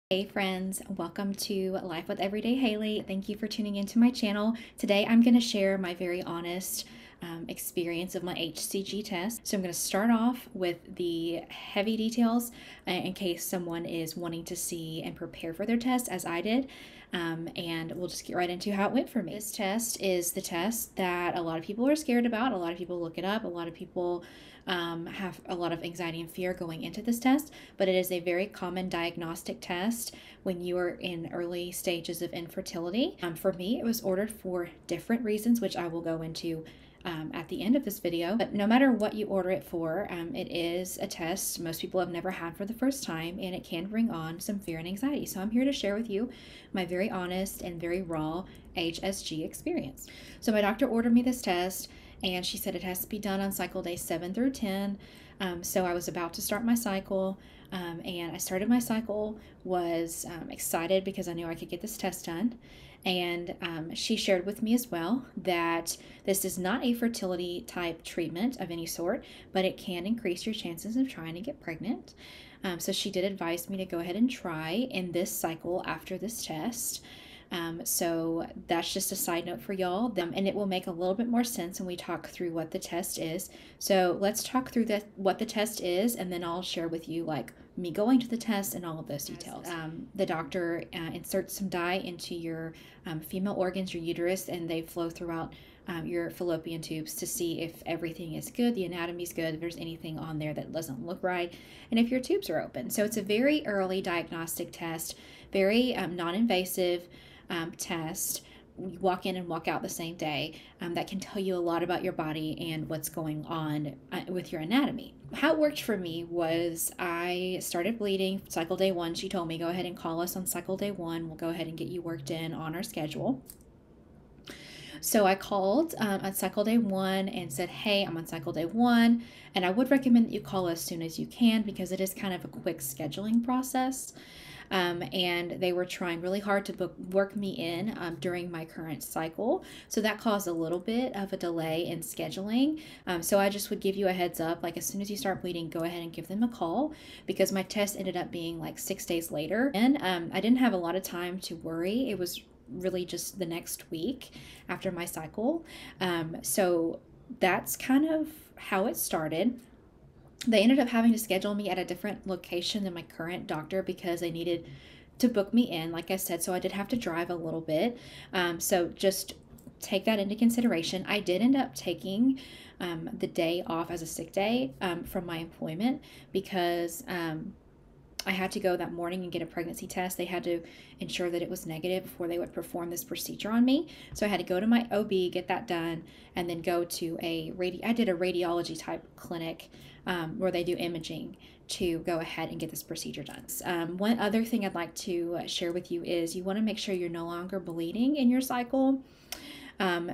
Hey friends, welcome to Life with Everyday Haley. Thank you for tuning into my channel. Today I'm going to share my very honest experience of my HCG test. So I'm going to start off with the heavy details in case someone is wanting to see and prepare for their test as I did. And we'll just get right into how it went for me. This test is the test that a lot of people are scared about. A lot of people look it up. A lot of people have a lot of anxiety and fear going into this test, but it is a very common diagnostic test when you are in early stages of infertility. For me, it was ordered for different reasons, which I will go into at the end of this video. But no matter what you order it for, it is a test most people have never had for the first time, and it can bring on some fear and anxiety. So I'm here to share with you my very honest and very raw HSG experience. So my doctor ordered me this test, and she said it has to be done on cycle days 7 through 10. So I was about to start my cycle, and I started my cycle, was excited because I knew I could get this test done. And she shared with me as well that this is not a fertility type treatment of any sort, but it can increase your chances of trying to get pregnant. So she did advise me to go ahead and try in this cycle after this test. So that's just a side note for y'all, and it will make a little bit more sense when we talk through what the test is. So let's talk through what the test is, and then I'll share with you like me going to the test and all of those details. The doctor inserts some dye into your female organs, your uterus, and they flow throughout your fallopian tubes to see if everything is good, the anatomy is good, if there's anything on there that doesn't look right, and if your tubes are open. So it's a very early diagnostic test, very non-invasive test. You walk in and walk out the same day. That can tell you a lot about your body and what's going on with your anatomy. How it worked for me was I started bleeding cycle day 1. She told me, go ahead and call us on cycle day 1. We'll go ahead and get you worked in on our schedule. So I called on cycle day 1 and said, hey, I'm on cycle day 1, and I would recommend that you call as soon as you can because it is kind of a quick scheduling process. And they were trying really hard to work me in during my current cycle. So that caused a little bit of a delay in scheduling. So I just would give you a heads up, like as soon as you start bleeding, go ahead and give them a call, because my test ended up being like 6 days later. And I didn't have a lot of time to worry. It was really just the next week after my cycle. So that's kind of how it started. They ended up having to schedule me at a different location than my current doctor because they needed to book me in, like I said, so I did have to drive a little bit. So just take that into consideration. I did end up taking the day off as a sick day from my employment because I had to go that morning and get a pregnancy test. They had to ensure that it was negative before they would perform this procedure on me. So I had to go to my OB, get that done, and then go to I did a radiology type clinic where they do imaging to go ahead and get this procedure done. One other thing I'd like to share with you is you want to make sure you're no longer bleeding in your cycle.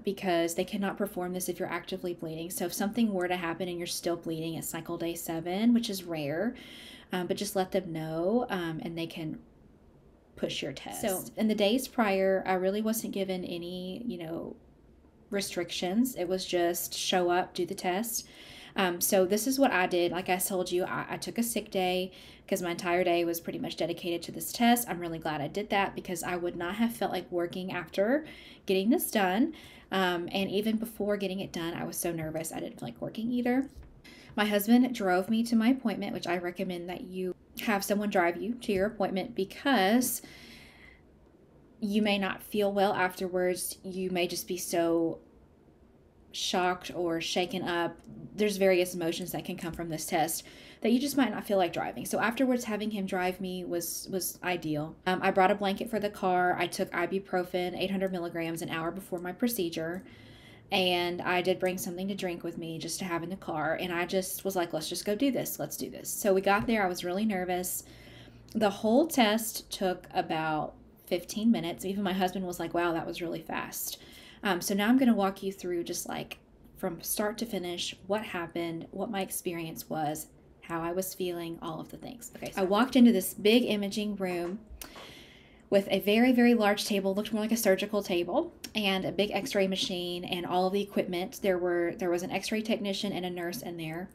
Because they cannot perform this if you're actively bleeding. So if something were to happen and you're still bleeding at cycle day 7, which is rare, but just let them know and they can push your test. So in the days prior, I really wasn't given any, restrictions. It was just show up, do the test. So this is what I did. Like I told you, I took a sick day because my entire day was pretty much dedicated to this test. I'm really glad I did that because I would not have felt like working after getting this done. And even before getting it done, I was so nervous. I didn't feel like working either. My husband drove me to my appointment, which I recommend that you have someone drive you to your appointment because you may not feel well afterwards. You may just be so shocked or shaken up. There's various emotions that can come from this test that you just might not feel like driving. So afterwards, having him drive me was ideal. I brought a blanket for the car. I took ibuprofen, 800 milligrams an hour before my procedure. And I did bring something to drink with me just to have in the car. And I just was like, let's just go do this. Let's do this. So we got there. I was really nervous. The whole test took about 15 minutes. Even my husband was like, wow, that was really fast. So now I'm going to walk you through just like from start to finish, what happened, what my experience was, how I was feeling, all of the things. Okay, so I walked into this big imaging room with a very, very large table, looked more like a surgical table, and a big x-ray machine and all of the equipment. There was an x-ray technician and a nurse in there.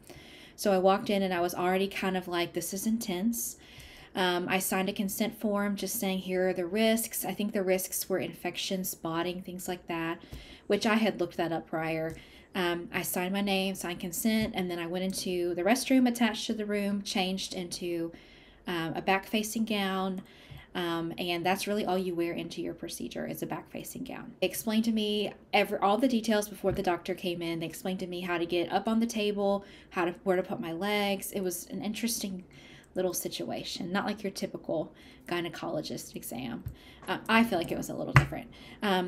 So I walked in and I was already kind of like, this is intense. I signed a consent form just saying here are the risks. I think the risks were infection, spotting, things like that, which I had looked that up prior. I signed my name, signed consent, and then I went into the restroom attached to the room, changed into a back-facing gown, and that's really all you wear into your procedure is a back-facing gown. They explained to me all the details before the doctor came in. They explained to me how to get up on the table, where to put my legs. It was an interesting little situation, not like your typical gynecologist exam. I feel like it was a little different.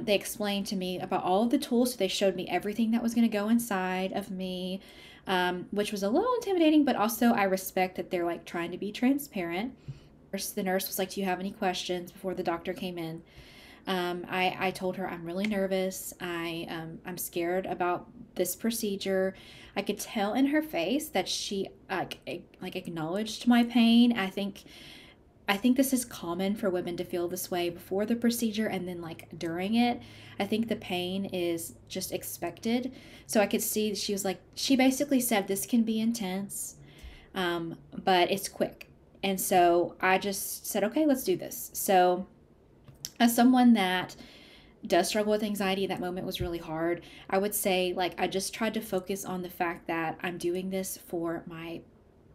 They explained to me about all of the tools. So they showed me everything that was going to go inside of me, which was a little intimidating, but also I respect that they're like trying to be transparent. The nurse was like, do you have any questions before the doctor came in? I told her I'm really nervous. I'm scared about this procedure. I could tell in her face that she like acknowledged my pain. I think this is common for women to feel this way before the procedure and then like during it. I think the pain is just expected. So I could see she was like, she basically said this can be intense, but it's quick. And so I just said, okay, let's do this. So as someone that does struggle with anxiety, that moment was really hard. I would say like I just tried to focus on the fact that I'm doing this for my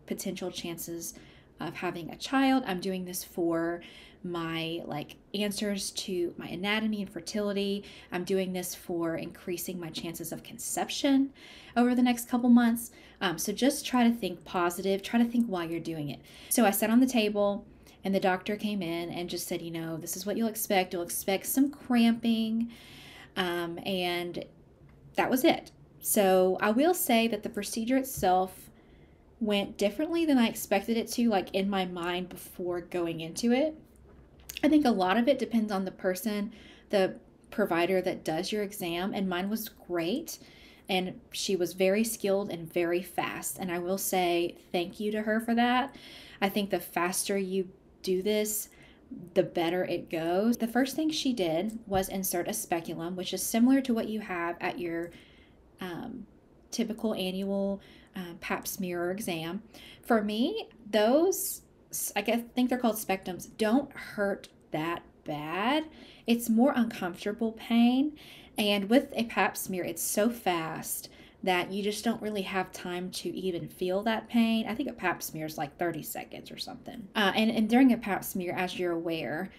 potential chances of having a child. I'm doing this for my like answers to my anatomy and fertility. I'm doing this for increasing my chances of conception over the next couple months. So just try to think positive, try to think while you're doing it. So I sat on the table and the doctor came in and just said, this is what you'll expect. You'll expect some cramping. And that was it. So I will say that the procedure itself went differently than I expected it to, like in my mind before going into it. I think a lot of it depends on the person, the provider that does your exam, and mine was great. And she was very skilled and very fast. And I will say thank you to her for that. I think the faster you do this, the better it goes. The first thing she did was insert a speculum, which is similar to what you have at your typical annual pap smear exam. For me, those, I think they're called spectrums, don't hurt that bad. It's more uncomfortable pain. And with a pap smear, it's so fast that you just don't really have time to even feel that pain. I think a pap smear is like 30 seconds or something. And during a pap smear, as you're aware,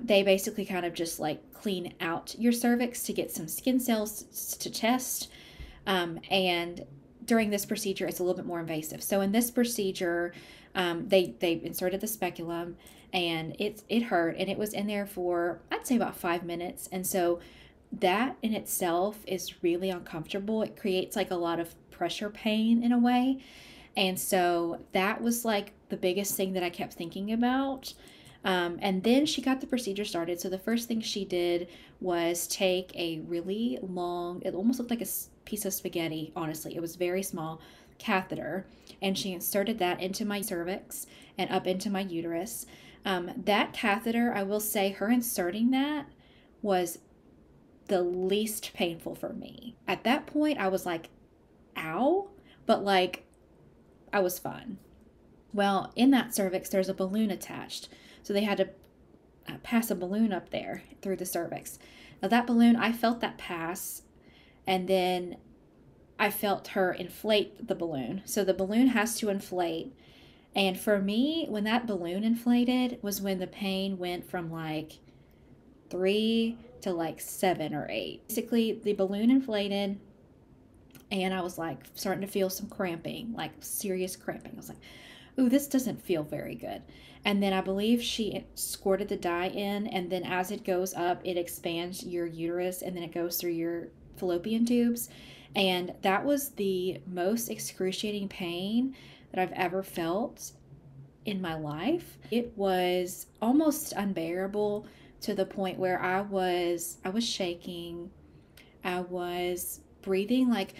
they basically kind of just like clean out your cervix to get some skin cells to test. And during this procedure, it's a little bit more invasive. So in this procedure, they inserted the speculum and it hurt, and it was in there for, I'd say, about 5 minutes. And so that in itself is really uncomfortable. It creates like a lot of pressure pain in a way. And so that was like the biggest thing that I kept thinking about. And then she got the procedure started. So the first thing she did was take a really long, it almost looked like a piece of spaghetti, honestly. It was very small, catheter. And she inserted that into my cervix and up into my uterus. That catheter, I will say, her inserting that was the least painful for me. At that point, I was like, ow, but like, I was fine. Well, in that cervix, there's a balloon attached. So they had to pass a balloon up there through the cervix. Now that balloon, I felt that pass, and then I felt her inflate the balloon. So the balloon has to inflate. And for me, when that balloon inflated was when the pain went from like 3 to like 7 or 8. Basically, the balloon inflated and I was like starting to feel some cramping, like serious cramping. I was like, ooh, this doesn't feel very good. And then I believe she squirted the dye in, and then as it goes up, it expands your uterus, and then it goes through your fallopian tubes. And that was the most excruciating pain that I've ever felt in my life. It was almost unbearable to the point where I was shaking. I was breathing like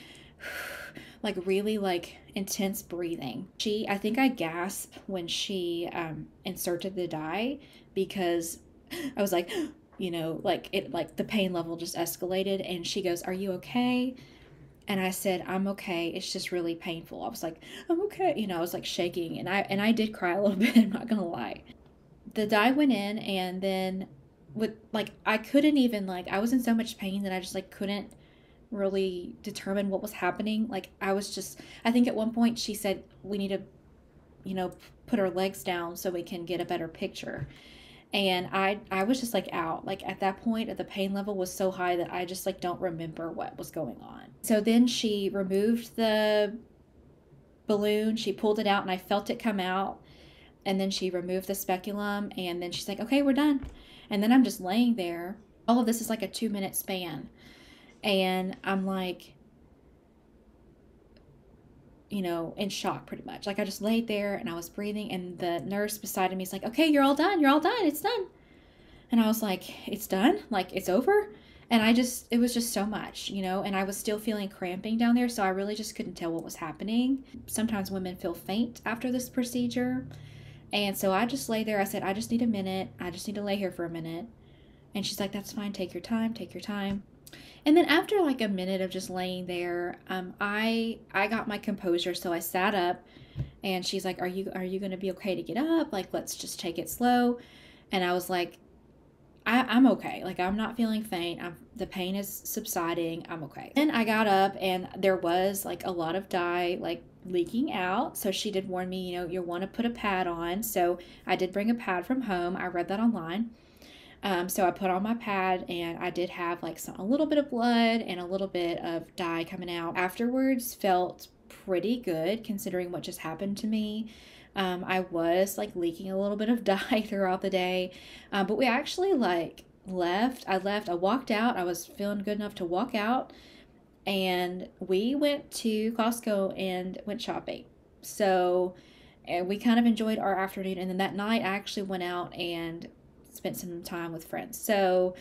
really like intense breathing. I think I gasped when she inserted the dye, because I was like, like the pain level just escalated. And she goes, "Are you okay?" And I said, I'm okay. It's just really painful. I was like, I'm okay. You know, I was like shaking, and I did cry a little bit, I'm not gonna lie. The dye went in, and then with like I couldn't even like I was in so much pain that I just like couldn't really determine what was happening. Like I think at one point she said we need to, you know, put our legs down so we can get a better picture. And I was just like out. Like at that point, the pain level was so high that I just like don't remember what was going on. So then she removed the balloon, she pulled it out, and I felt it come out. And then she removed the speculum, and then she's like, okay, we're done. And then I'm just laying there. All of this is like a 2-minute span. And I'm like, you know, in shock pretty much. Like I just laid there and I was breathing, and the nurse beside me is like, okay, you're all done. You're all done. It's done. And I was like, it's done? Like it's over? And it was just so much, you know, and I was still feeling cramping down there. So I really just couldn't tell what was happening. Sometimes women feel faint after this procedure. And so I just lay there. I said, I just need a minute. I just need to lay here for a minute. And she's like, that's fine. Take your time. Take your time. And then after like a minute of just laying there, I got my composure. So I sat up, and she's like, are you going to be okay to get up? Like, let's just take it slow. And I was like, I'm okay. Like, I'm not feeling faint. The pain is subsiding. I'm okay. Then I got up, and there was like a lot of dye like leaking out. So she did warn me, you know, you'll want to put a pad on. So I did bring a pad from home. I read that online. So I put on my pad, and I did have like a little bit of blood and a little bit of dye coming out. Afterwards, felt pretty good considering what just happened to me. I was like leaking a little bit of dye throughout the day, but we actually like left. I walked out. I was feeling good enough to walk out, and we went to Costco and went shopping. So, and we kind of enjoyed our afternoon. And then that night, I actually went out and spent some time with friends. So,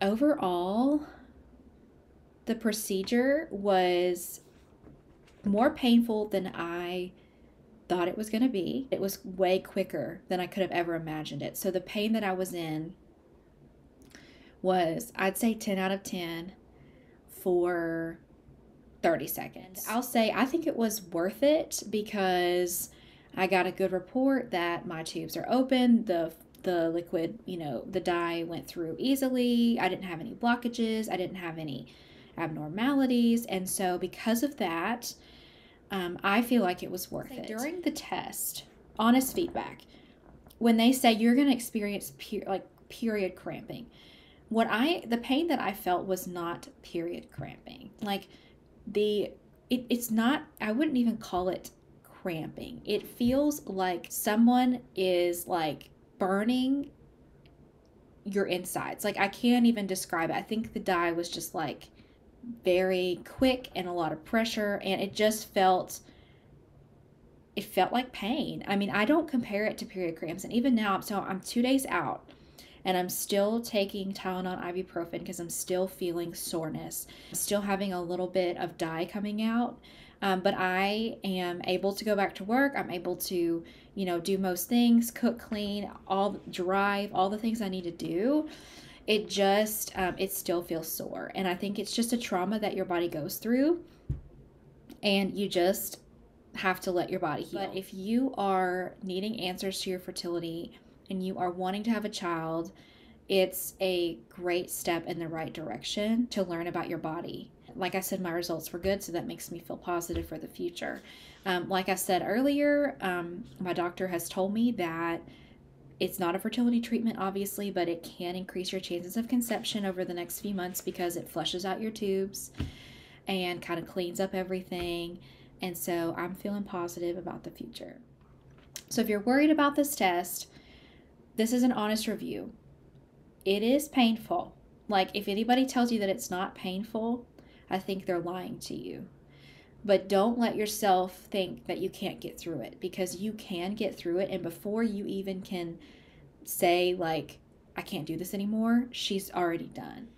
overall, the procedure was more painful than I thought it was going to be. It was way quicker than I could have ever imagined it. So the pain that I was in was, I'd say 10 out of 10 for 30 seconds. I'll say I think it was worth it because I got a good report that my tubes are open. The liquid, you know, the dye went through easily. I didn't have any blockages. I didn't have any abnormalities. And so because of that, I feel like it was worth it. During the test, honest feedback, when they say you're going to experience period cramping, the pain that I felt was not period cramping. Like it's not, I wouldn't even call it cramping. It feels like someone is like burning your insides. Like I can't even describe it. I think the dye was just like very quick and a lot of pressure, and it felt like pain. I mean, I don't compare it to period cramps, and even now, I'm 2 days out, and I'm still taking Tylenol and ibuprofen because I'm still feeling soreness. I'm still having a little bit of dye coming out, but I am able to go back to work. I'm able to, you know, do most things, cook, clean, drive, all the things I need to do. It just, it still feels sore. And I think it's just a trauma that your body goes through, and you just have to let your body heal. But if you are needing answers to your fertility and you are wanting to have a child, it's a great step in the right direction to learn about your body. Like I said, my results were good, so that makes me feel positive for the future. Like I said earlier, my doctor has told me that it's not a fertility treatment, obviously, but it can increase your chances of conception over the next few months because it flushes out your tubes and kind of cleans up everything. And so I'm feeling positive about the future. So if you're worried about this test, this is an honest review. It is painful. Like, if anybody tells you that it's not painful, I think they're lying to you. But don't let yourself think that you can't get through it, because you can get through it. And before you even can say, like, I can't do this anymore, she's already done.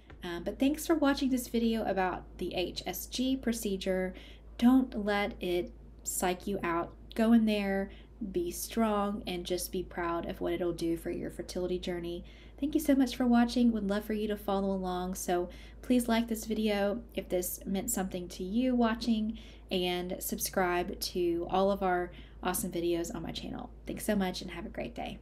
But thanks for watching this video about the HSG procedure. Don't let it psych you out. Go in there, be strong, and just be proud of what it'll do for your fertility journey. Thank you so much for watching. Would love for you to follow along. So please like this video if this meant something to you watching, and subscribe to all of our awesome videos on my channel. Thanks so much and have a great day.